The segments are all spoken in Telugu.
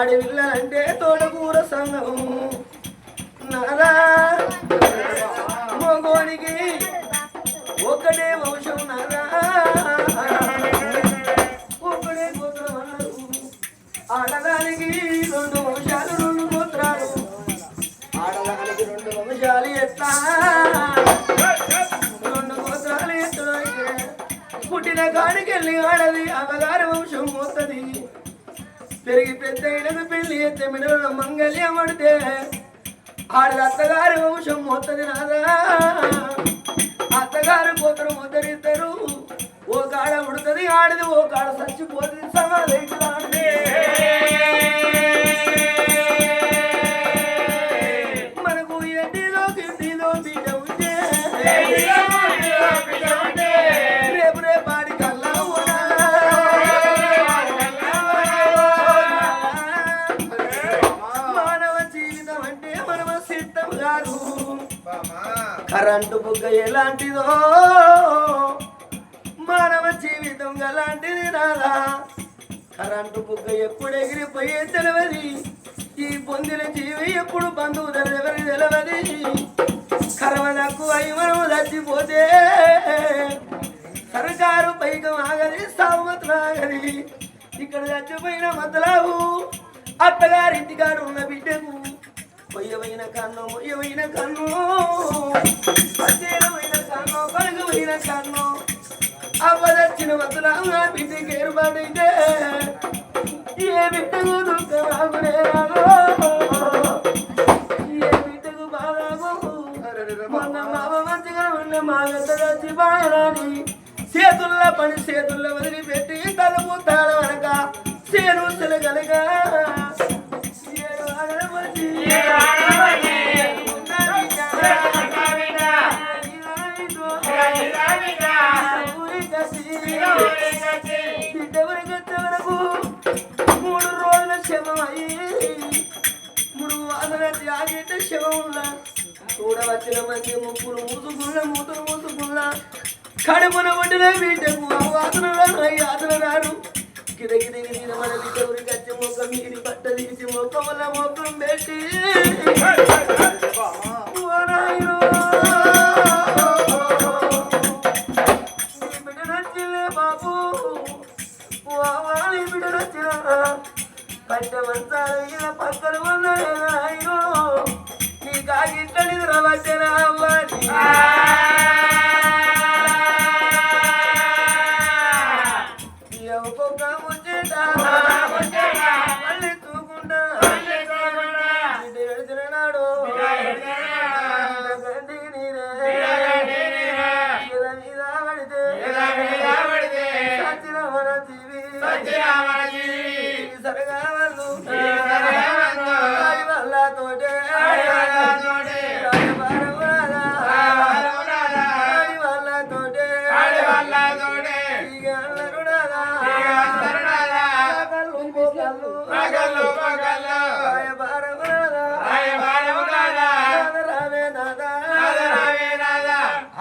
ఆడపిల్లలంటే తోటకూర సంఘం నారా మగోనికి ఒకటే వంశం నారా ఒకటే గోత్రం అన్నారు ఆడదానికి 2 వంశాలు 2 గోత్రాలు ఆడదానికి 2 వంశాలు ఎట్లా 2 గోత్రాలు ఎట్లా పుట్టిన కాడికెళ్ళి ఆడది అమ్మగారి వంశం మోస్తుంది పెరిగి పెద్ద అయినది పెళ్లి ఎత్తే మిడల మంగళ్యం పడితే ఆడది అత్తగారి వంశం మోస్తుంది నాదా అత్తగారు కూతురు ముద్దరిద్దరు ఓ కాడ ఉడుతుంది ఆడది ఓ కాడ చచ్చిపోతుంది సమాధి మనకు ఎడ్డిలో గిడ్డిలో బిడ్డ ఉంటే రేపు రేపాడి కల్లా మానవ జీవితం అంటే మనమ సిద్ధం కాదు కరెంటు బుగ్గ ఎలాంటిదో మానవ జీవితం ఎలాంటిది రాదా కరెంటు బుగ్గ ఎప్పుడు ఎగిరిపోయే తెలవది ఈ పొందిన జీవి ఎప్పుడు బంధువు తెలవది తెలవది కర్మలకు అయి మనము చచ్చిపోతే సర్కారు పైకం ఆగది సామతులు ఆగది ఇక్కడ చచ్చిపోయిన మతలావు అత్తగారింటికాడు ఉన్న బిడ్డకు పొయ్యమైన కన్ను మొయ్యమైన కన్ను అచేరమైన కన్ను పలుగుమైన కన్ను అవ్వదచ్చిన మతలావు నా బిడ్డకి ఏర్పడితే ఏ బిడ్డకు దుఃఖమాగునే రాగో ఏ బిడ్డకు బాగాగో మొన్న మామ మంచిగా ఉన్న మాగంత చచ్చిపోయాని చేతుల్లో పని చేతుల్లో వదిలిపెట్టి తలుపు తాళ వనక చేను సెలగలగా వరకు 3 రోజుల శవం అయ్యి 3 వాదన త్యాగేట శవం ఉన్నా చూడవచ్చిన మంది ముప్పులు మూతులు మూసుకున్నా కడుపున వండిన బిడ్డకు వాదన రాడు కిదకి మన బిడ్డ ఊరికి వచ్చి మొక్క మీది పట్ట తీసి మొక్క వల్ల మొక్కం పెట్టి బిడ్డ నచ్చిందే బాబు బిడ్డ నచ్చిన పట్ట మంచాల పక్కన ఉన్నాయో నీ కాగిట్టని రవచ్చనా మళ్ళీ తూకుండా నాడు పడితే సచిన మన జీవి సరగా వాళ్ళు వల్ల తోటే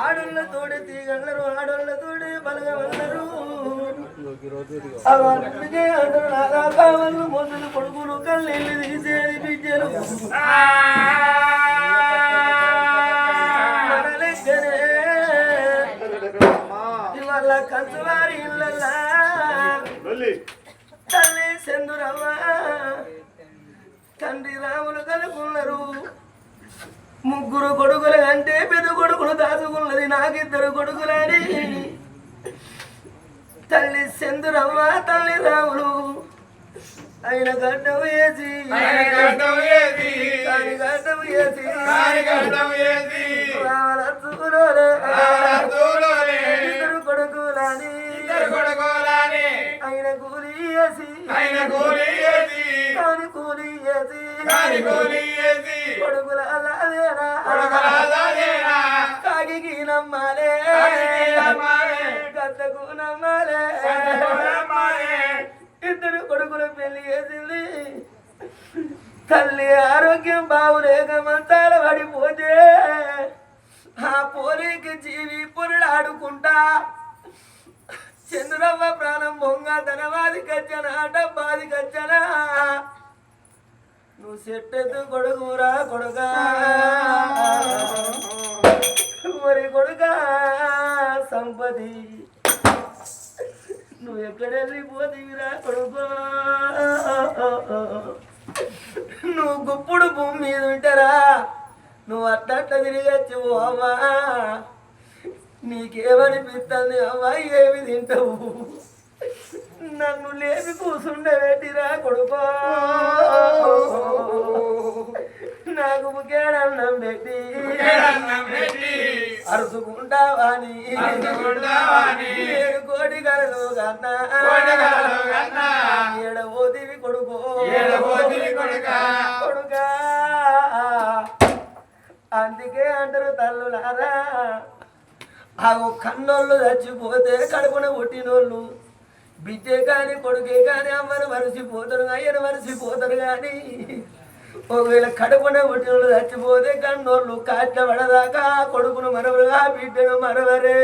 ఆడోళ్ళ తోడి తీగలరు ఆడోళ్ళ తోడి బలగవల్లరు కావాలి మొదలు కొడుకులు కళ్ళు తీసేది బిడ్డలు మన లెక్కనే ఇవాళ కంచువారి ఇళ్ళల్లా తల్లి సెందురవ్వ తండ్రి రాములు కలుపున్నారు 3 కొడుకులు అంటే పెద్ద కొడుకులు దాచుకున్నది 2 కొడుకులని తల్లి సెందురవ్వ తల్లి రాములు ఆయన గడ్డం వేసి ఇద్దరు కొడుకులని ఆయన కూలి వేసి కొడుకుల కాకి నమ్మాలే గద్దకు నమ్మాలే 2 కొడుకులు పెళ్లి చేసింది తల్లి ఆరోగ్యం బాగులేక మంచాల పడిపోతే ఆ పోలికి జీవి పురుడాడుకుంటా చంద్రవ్వ ప్రాణం బొంగ ధనవాది కచ్చనా డబ్బాది కచ్చనా నువ్వు చెట్టెత్తు కొడుకురా కొడుకా మరి కొడుకా సంపది నువ్వు ఎక్కడెళ్ళిపోతీవిరా కొడుకో నువ్వు గుప్పుడు భూమి మీద ఉంటారా నువ్వు అట్ట తిరిగచ్చు అవ్వా నీకేమనిపిస్తుంది అవ్వా ఏమి తింటావు నన్ను లేపి కూసుండబెట్టిరా కొడుకో నాకు ముఖేడన్నం పెట్టి అరుచుకుంటావాని నేను కోటి కలను కన్నా ఏడవోదివి కొడుకో కొడుకా అందుకే అంటారు తల్లులారా ఆ కన్నోళ్ళు చచ్చిపోతే కడుపున పుట్టినోళ్ళు బిడ్డే కానీ కొడుకే కానీ అమ్మను మరిసిపోతారు అయ్యను మరిసిపోతారు కానీ ఒకవేళ కడుపున పుట్టినోళ్ళు చచ్చిపోతే కన్నోళ్ళు కాట్ల పడదాకా కొడుకును మరవరుగా బిడ్డను మరవరే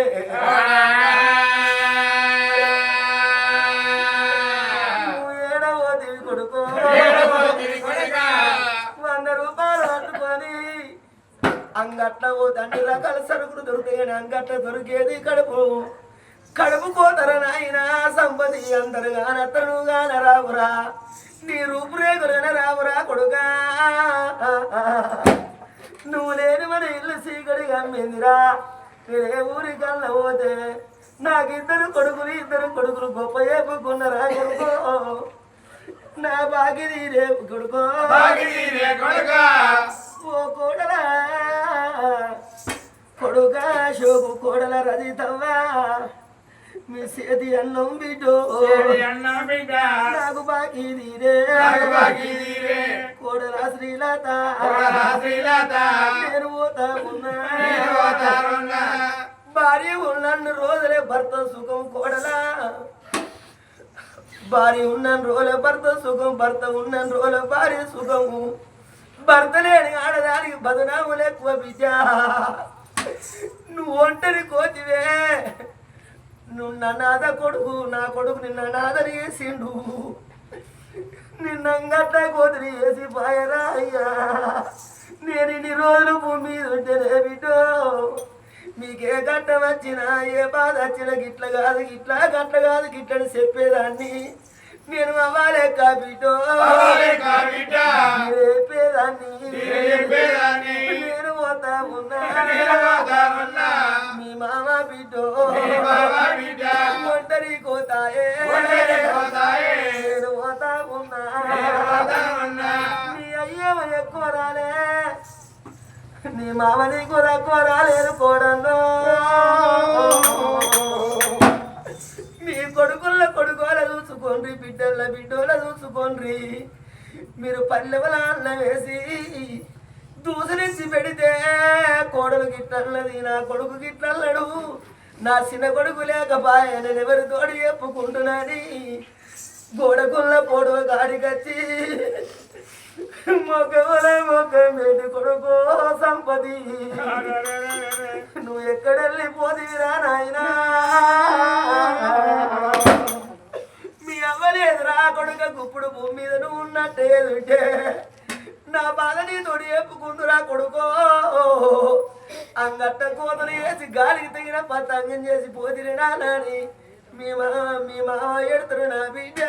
ఏడవోదివి కొడుకో 100 రూపాయలు పట్టుకొని అంగట్ల అన్ని రకాల సరుకులు దొరుకుతాయని అంగట్ల దొరికేది కడుపు కోతర నాయన సంపది అందరు గానత్తను గాన రావురా నీ రూపురేఖలుగానే రావురా కొడుగా నువ్వు లేని మన ఇల్లు సీకడి గమ్మిందిరా నేనే ఊరి కళ్ళ పోతే నాకిద్దరు కొడుకులు గొప్ప చెప్పుకున్నారా కొడుకో నా బాగిది రేపు కొడుకో ఓ కోడలా కొడుగా శోకు కోడల రజితవ్వా మీ సేది అన్నం బిడ్డో నాకు బాకీది రే కోడల శ్రీలత నేను పోతా ఉన్నా భార్య ఉన్నన్ని రోజులే భర్త సుఖం కోడలా భార్య ఉన్నన్ని రోజులే భర్త సుఖం భర్త ఉన్నన్ని రోజుల భార్య సుఖము భర్త లేని ఆడదానికి బదునాములు ఎక్కువ బిడ్డ నువ్వు ఒంటరి కోతివే నువ్వు నన్నాద కొడుకు నా కొడుకు నిన్న నాదని వేసిండు నిన్నంగట్ట కోతిని వేసి పాయరా అయ్యా నేను ఇన్ని రోజులు భూమి మీద ఉంటేనే బిడ్డో మీకే గట్టం వచ్చినా ఏ బాధ వచ్చినా గిట్ల కాదు గట్ల కాదు గిట్లని చెప్పేదాన్ని నేను అవ్వాలేక బిడ్డో చెప్పేదాన్ని నేను పోతా ఉన్నా మీ మామ బిడ్డో ఒంటరి కోతాయే నేను పోతా ఉన్నా నీ అయ్యేవ ఎక్కువ రాలే నీ మామ నీకు తక్కువ రాలేదు కోడల్లో మీ కొడుకోల చూసుకోండి బిడ్డోల చూసుకోండి మీరు పల్లెవల అన్నం వేసి దూసరించి పెడితే కోడలు గిట్లన్నది నా కొడుకు గిట్లన్నాడు నా చిన్న కొడుకు లేకపాయ నేను ఎవరి తోడు చెప్పుకుంటున్నది గోడకుల్ల పొడవ గాడికొచ్చి మొక్కమేటి కొడుకో సంపది నువ్వు ఎక్కడెళ్ళిపోతీరా నాయనా మీ అవ్వలేదురా కొడుక గుప్పుడు భూమి మీద నువ్వు ఉన్నట్టేదుంటే నా బాధ నీ తోడు చెప్పుకుంటురా కొడుకో అంగట్ట కోతను వేసి గాలికి తగిన పతంగం చేసి పోతిరినా నాని మీ మా ఎడుతురు నా బిడ్డ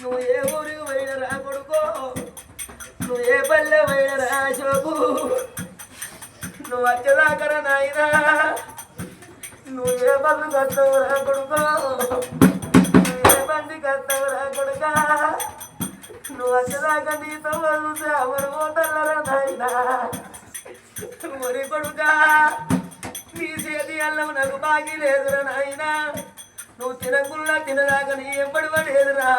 నువ్వు ఏ ఊరికి పోయిన రా కొడుకో నువ్వు ఏ పల్లె పోయిన రా శోకు నువ్వు వచ్చేదాకర నాయనా నువ్వు ఏ బస్సు కట్టవురా కొడుకో నువ్వు ఏ బండి కట్టవురా కొడుకా నువ్వు వచ్చేదాకా నీతో చూసి ఎవరు పోతల్లరా నాయనా ఒరి కొడుకా నీ చేతి అల్లం నాకు బాగి లేదురా నాయనా నువ్వు తినదాకా నీ ఎంబడి పడేదురా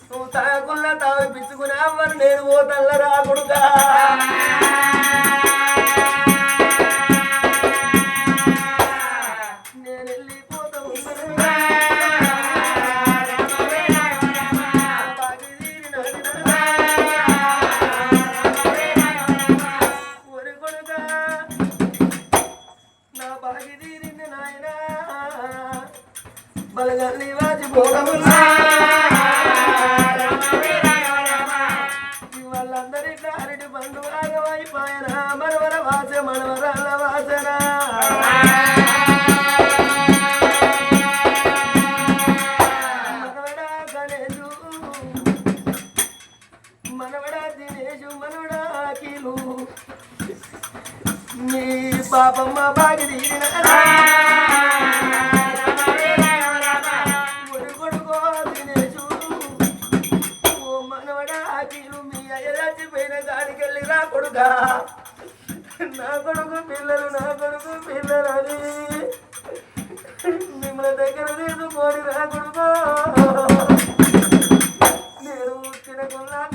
నువ్వు తాగకుండా తావి పిచ్చుకుని అవ్వరు నేను పోతల్లరా కొడుకా నేను వెళ్ళిపోతా ఒరి కొడుకా మనవడా దినేషు మనవడా కీలు మీ పాపమ్మ బాగి తీరినారా కొడుకో దినేషు ఓ మనవడా కీలు మీ అయ్య చచ్చిపోయిన దానికెళ్ళి రా కొడుకా నా కొడుకు పిల్లలని మిమ్మల్ని దగ్గర తీసుకొని రా కొడుకో నేను తినకున్నాక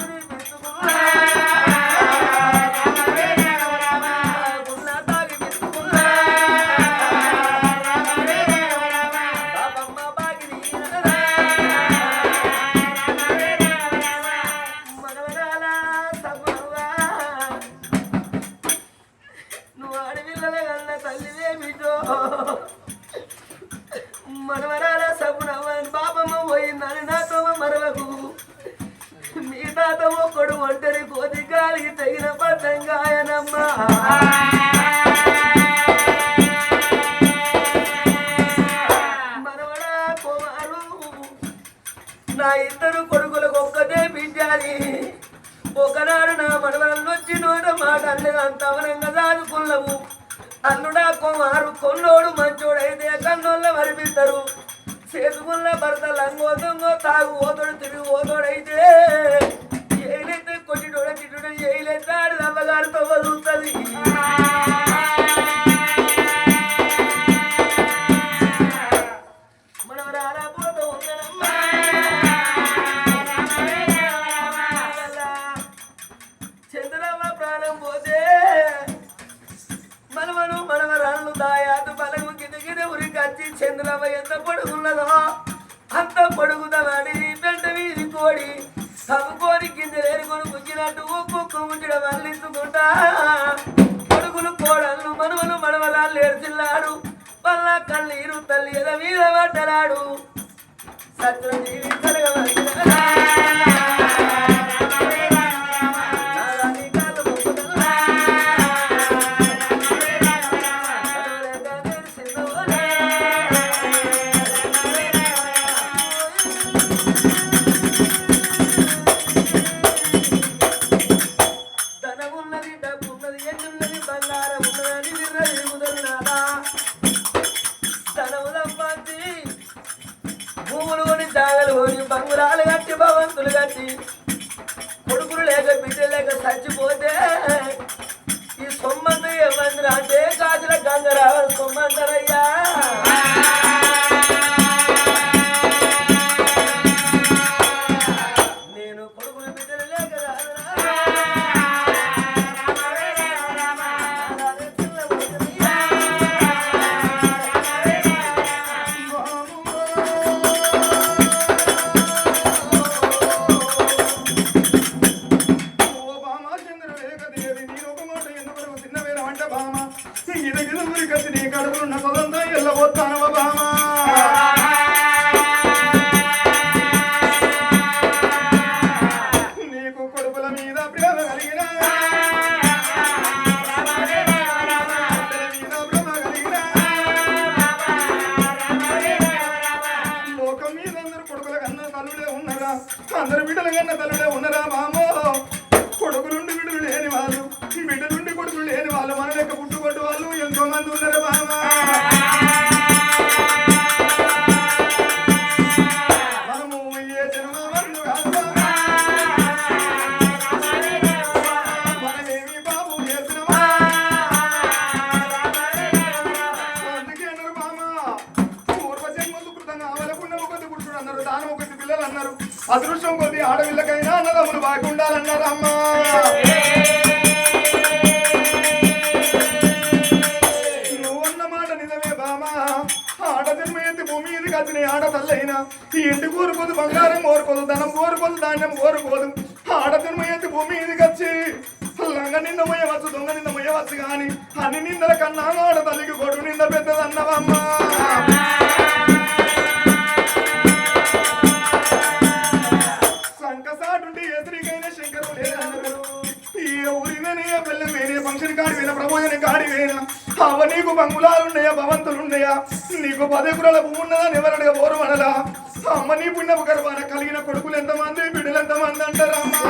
మనవరాల సపునవ్వని బాబమ్మ పోయిందని నాతో మరవకు మీ తాత ఒక్కడు ఒంటరి కోతి గాలికి తగిన పతంగాయనమ్మా మనవడా కుమారు నా ఇద్దరు కొడుకులకు ఒక్కటే పిండాలి ఒకనాడు నా మనవరాలు వచ్చి నోట మాట అంత అవనంగా దాదుకున్నాము అల్లుడా కుమారు కొన్నోడు మంచోడైతే కన్నోళ్ళ వరిపిస్తారు చేసుకున్న భర్త లంగో దొంగో తాగు ఓతోడు తిరిగి ఓతోడైతే ఏలైతే కొట్టిటోడ చిట్టుడు ఏలైతే ఆడు అమ్మగారితో వదులుతుంది మనం రాపోతూ ఉన్నానమ్మా చంద్రమ్మ ప్రాణం పోతే మనవరాళ్ళు దాయాదు బలము గిదగిద ఉరికచ్చి చంద్రమ్మ ఎంత పొడుగున్నదో అంత పొడుగుదవాడి పెంట వీధి కోడి తవ్వుకోని గింజలేరుకొని ముగ్గినట్టు ఉప్పు ముచ్చడం అల్లించుకుంటా కొడుకులు కోడళ్ళు మనవరాళ్ళు ఏడ్చిల్లాడు వల్ల కన్నీరు తల్లి ఎద మీద పడ్డరాడు సత్యం జీవించగా బంగురాలు కట్టి భవంతులు కట్టి కొడుకులు లేక బిడ్డలు లేక చచ్చిపోతే ఈ సొమ్మందు ఏమందిరా అంటే కాదుల గంగరా సొమ్మందరయ్యా నేను కొడుకులు బిడ్డలు లేక అందరు బిడ్డలు కన్నా తల్లుడే ఉన్నరా మామో కొడుకు నుండి బిడ్డలు లేని వాళ్ళు బిడ్డ నుండి కొడుకులు లేని వాళ్ళు మన లెక్క పుట్టుకొట్టు వాళ్ళు ఎంతో మంది ఉన్నారు మామా మనము ఏ జన్మను కాదు మనమేమి బాబు చేసినమా అందుకే అన్నారు మామా పూర్వజన్మలు కృతంగా అవలకున్న ఒకటి పుట్టుడు అన్నారు దానం ఒకటి పిల్లలు అన్నారు అదృష్టం కొద్ది ఆడపిల్లకైనా అన్నదమ్ములు బాగుండాలన్నారమ్మా నువ్వన్న మాట నిజమే బామా ఆడ జన్మ ఎత్తి భూమి ఇది కచ్చిన ఆడ తల్లైనా ఈ ఇంటి కోరుకోదు బంగారం కోరుకోదు ధనం కోరుకోదు ధాన్యం కోరుకోదు ఆడ జన్మ ఎత్తి భూమి ఇది కచ్చి లంగ నింద మొయ్యవచ్చు దొంగ నింద మొయ్యవచ్చు కానీ అన్ని నిందల కన్నా ఆడ తల్లికి కొడుకు నింద పెద్దదన్నవమ్మా అవ నీకు బంగులాలున్నాయా భవంతులున్నాయా నీకు 10 ఎకరాల భూమి ఉన్నదా ఎవరడగా బోరు అనలా అమ్మ నీ పుణ్యపు గర్భాన కలిగిన కొడుకులు ఎంతమంది బిడ్డలు ఎంతమంది అంటారమ్మా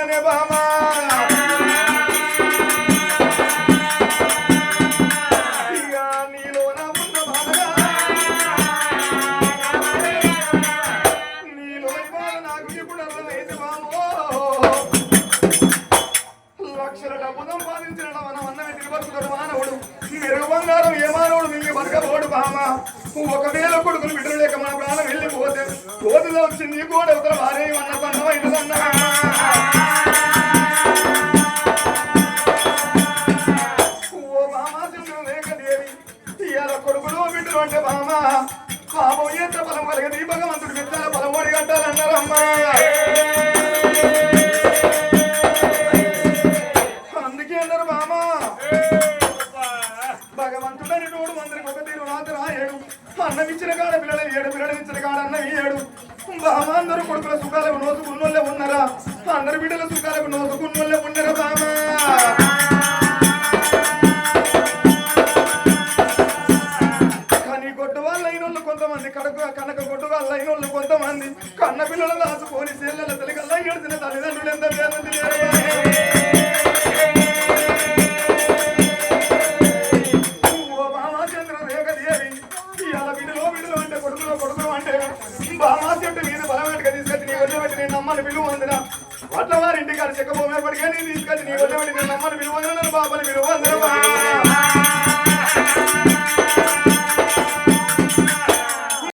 చేసుకునే బామా ఇక నీలోన ఉన్న బాధగా నీలోని బాధ నాకు ఇప్పుడు అర్థమైంది బామో లక్షల డబ్బు సంపాదించిన మనం అన్నమే తిరుగుతాడు మానవుడు మెరుగు బంగారం ఏ మానవుడు మింగి బతకబోడు బామా ఒకవేళ కొడుకులు బిడ్డలు లేక మన ప్రాణం వెళ్ళిపోతే కోతిలో వచ్చింది కూడా ఉత్తర భార్య అన్న కన్నమైందన్నా ఓ బామా సింధు లేకదేవి ఇవాళ కొడుకులు బిడ్డలు అంటే బామా పాపం ఎంత బలం కలిగది భగవంతుడు బిడ్డల బలం ఓడి కట్టాలన్నారమ్మా అందుకే అన్నారు బామా భగవంతుడని నోడు అందరికి ఒక తీరు రాత్రి రాయడు అన్నం ఇచ్చిన కాడ పిల్లలు ఏడు పిల్లలు ఇచ్చిన కాడ అన్నం ఇయ్యాడు బామా అందరూ కొడుకుల సుఖాలకు నోసుకున్నోళ్ళే ఉన్నారా అందరు బిడ్డల సుఖాలకు నోసుకున్నోళ్ళే ఉన్నారా బామా కని కొట్టు వాళ్ళ అయినోళ్ళు కొంతమంది కనక కొట్టు వాళ్ళ అయినోళ్ళు కొంతమంది కన్న పిల్లలు దాచుకొని సెల్లెల తల్లికల్లా ఎడుతున్న తల్లిదండ్రులు ఎంత వేదంతి బామా చెట్టు మీద బలమేటగా తీసుకొచ్చి నీ వదిలిపెట్టి నేను నమ్మని విలువ వందిన వడ్ల వారి ఇంటికాడ చెక్కబోమేపటిగా నేను తీసుకొచ్చి నీ వదిలిపెట్టి నేను నమ్మని విలువ వందిన బాబాని విలువ వందిన